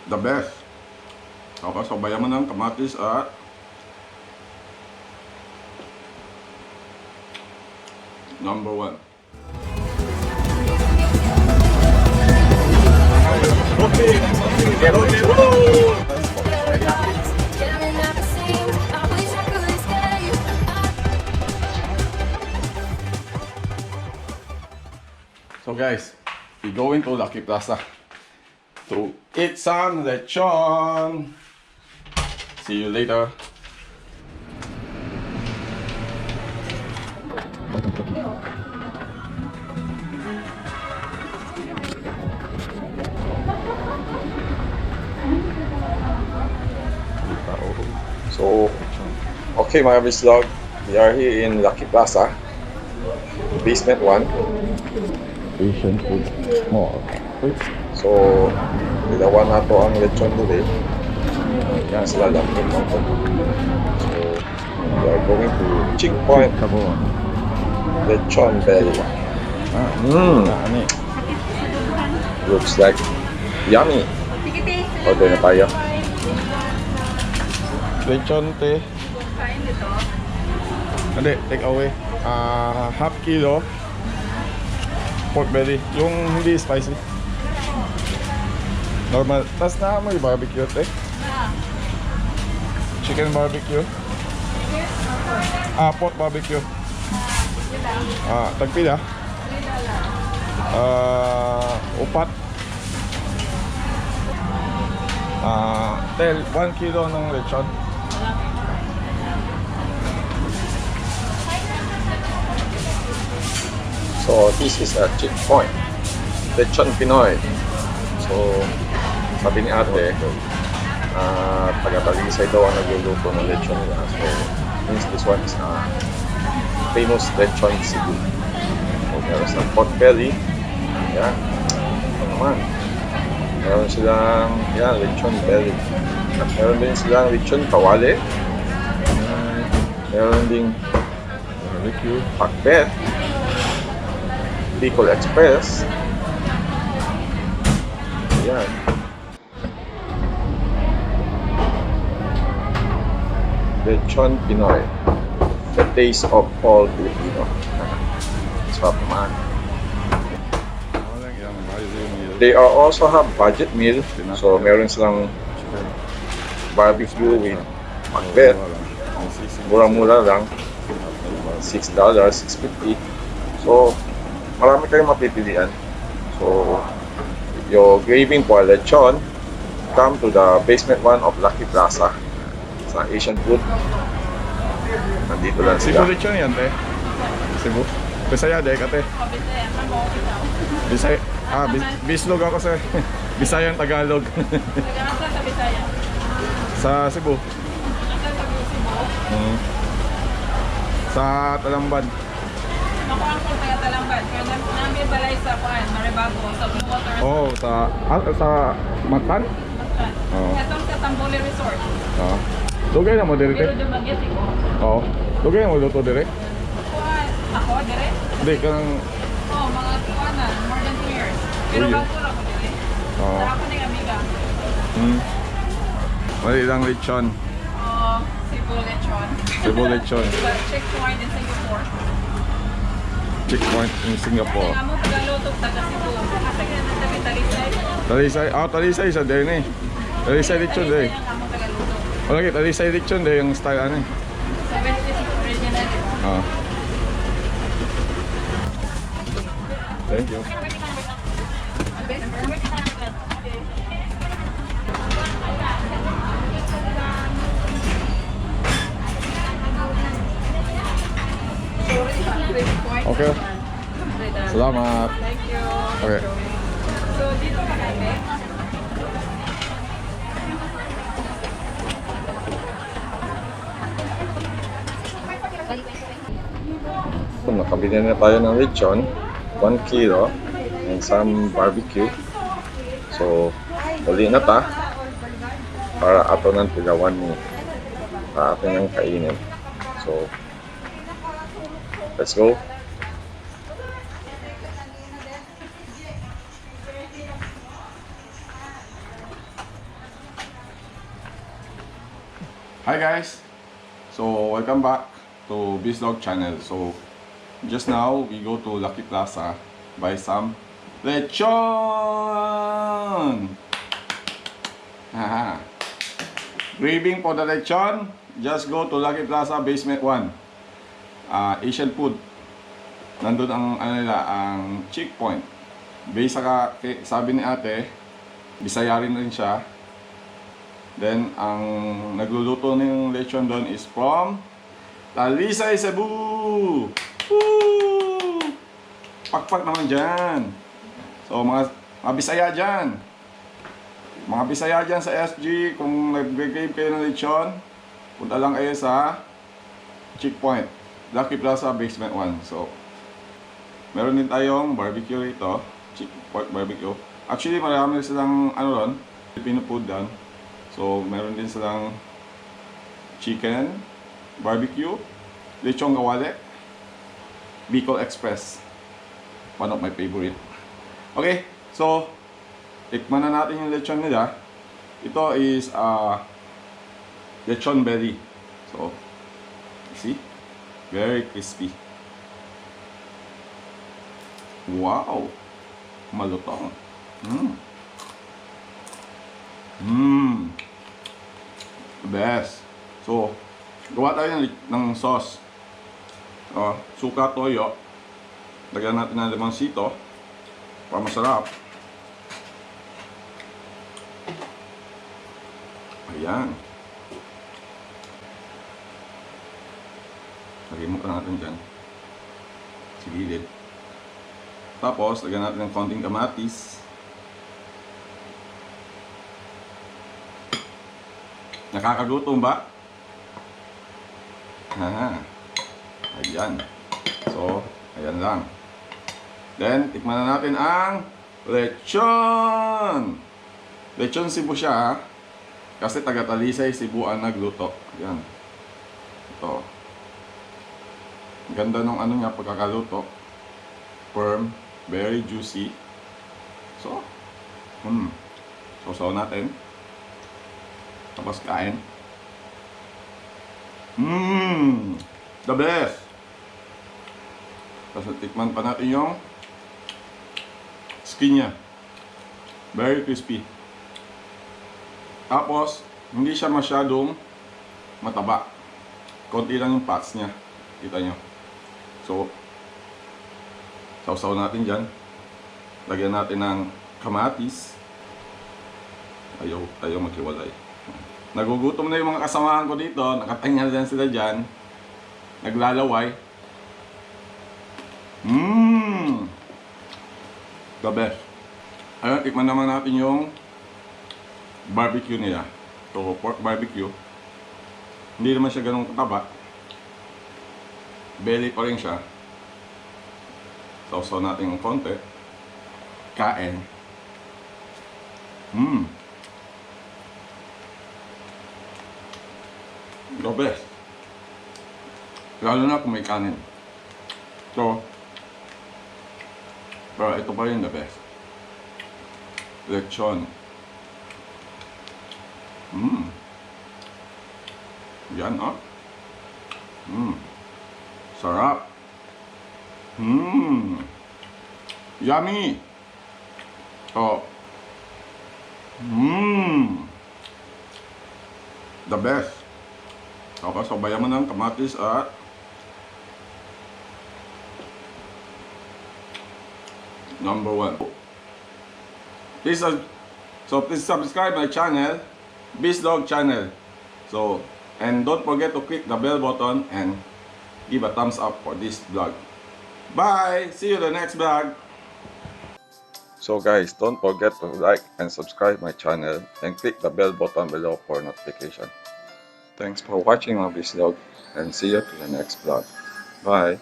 The best. Tapos sabayan mo ng kamatis at number 1. So guys, we're going to Lucky Plaza to eat some lechon. See you later. So, okay mga VisLog, we are here in Lucky Plaza, basement 1. Asian food mall. So, dalawa na to ang lechon today. Yan sila lang. So, we are going to checkpoint lechon belly. Looks like yummy. Order na tayo. Lechon te. Hindi, take away. Half kilo pork belly, yung hindi spicy. Normal. Tas na may barbecue te. Chicken barbecue. Pork barbecue. Tagpila. Upat. 1 kilo ng lechon. So this is a checkpoint, lechon Pinoy. So sabi ni ate, taga-Talisay daw ang nagluluto ng lechon nila. So means this one is famous lechon Cebu. So meron silang pork belly. Yan. Ito naman. Meron silang lechon belly. At meron din silang lechon kawali. Meron ding pakbet. Bicol Express. Ayan. Lechon Pinoy. The taste of all Filipino. Sarap naman. They also have budget meal. So meron silang barbecue with pakbet. Mura-mura lang. $6, $6.50. So marami kayong mapipilian. So, if you're craving for lechon, come to the basement 1 of Lucky Plaza. Sa Asian food. Nandito lang sila. Cebu Lechon yan, te. Cebu. Visayang, de, kate. VisLog ako sa Visayang, Tagalog. Sa Visayang. Sa Cebu. Sa Talamban. Ako ang kaya Talamban. Kaya namin balay sa kuan, Maribago, sa Blue Water Resort. Sa Matan? Matan. Oo. Itong sa Tambole Resort. Lugay na mo dire, te? Pero dumagit ko. Oo. Lugay na mo luto dire? Kuan, ako dire? Hindi, kanang... Mga kuan na, more than 2 years. Pero Uy. bago lang ko dire. Tara ako ng amiga. Mali lang lechon. Cebu Lechon. Cebu Lechon. Checkpoint in Singapore. Checkpoint in Singapore. Kaya mo tagalutok taga Cebu. Kasi kaya nagtabi Talisay. Talisay sa din eh. Talisay lechon din. Kaya nga mo tagalutok. Wala kita, Talisay lechon din yung style ano eh. 76 original. Thank you. Okay. Salamat. Thank you. Okay. So, dito ka natin. Nakabili na tayo ng lechon, 1 kilo, and some barbecue. So, uli na ta para ato ng tigawan ni para ato nang kainin. So, let's go. Hi guys! So welcome back to VisLog channel. So just now we go to Lucky Plaza, buy some lechon! Haha. Craving for the lechon? Just go to Lucky Plaza Basement 1. Asian food. Nandun ang ang checkpoint. Based sa sabi ni ate, Bisaya rin siya. Then, ang nagluluto ng lechon doon is from Talisay, Cebu! Woo! Pakpak naman dyan. So, mga Bisaya dyan. Mga Bisaya dyan sa SG, kung nag-crave kayo ng lechon, punta lang kayo sa checkpoint, Lucky Plaza Basement 1. So, meron din tayong barbecue rito, pork barbecue. Actually, marami silang ron, Filipino food doon. So, meron din silang chicken, barbecue, lechong kawali, Bicol Express. One of my favorite. Okay, so, tikman na natin yung lechon nila. Ito is lechon belly. So, see? Very crispy. Wow! Malutong. The best. So, gawa tayo ng sauce. Suka, toyo. Lagyan natin ng limonsito para masarap. Ayan. Lagyan mo ka natin dyan. Sa gilid. Tapos, lagyan natin ng konting kamatis. Nakakagutom ba? Ayan. So, ayan lang. Then, tikman na natin ang lechon! Lechon Cebu siya, kasi taga-Talisay, Cebu ang nagluto. Ayan. Ito. Ganda nung niya pagkakaluto. Firm, very juicy. So, sausaw natin. Tapos kain. The best! Tapos tikman pa natin yung skin niya. Very crispy. Tapos, hindi siya masyadong mataba. Konti lang yung fats niya. Kita nyo. So, sausaw natin dyan. Lagyan natin ng kamatis. Ayaw tayo maghiwalay. Nagugutom na yung mga kasamahan ko dito. Nakatingin na sila dyan. Naglalaway. The best. Ayun, tikman naman natin yung barbecue nila. So, pork barbecue. Hindi naman siya ganun kataba. Belly pa rin siya. Sausaw natin ng konti. Kain. The best. Lalo na kung may kanin. So, pero ito pa rin the best. Lechon. Yan, sarap. Yummy. Oh. The best. Tapos sabayan mo ng kamatis at number 1. Please subscribe my channel, VisLog channel. So, and don't forget to click the bell button and give a thumbs up for this vlog. Bye! See you in the next vlog. So guys, don't forget to like and subscribe my channel and click the bell button below for notification. Thanks for watching my VisLog and see you to the next vlog. Bye!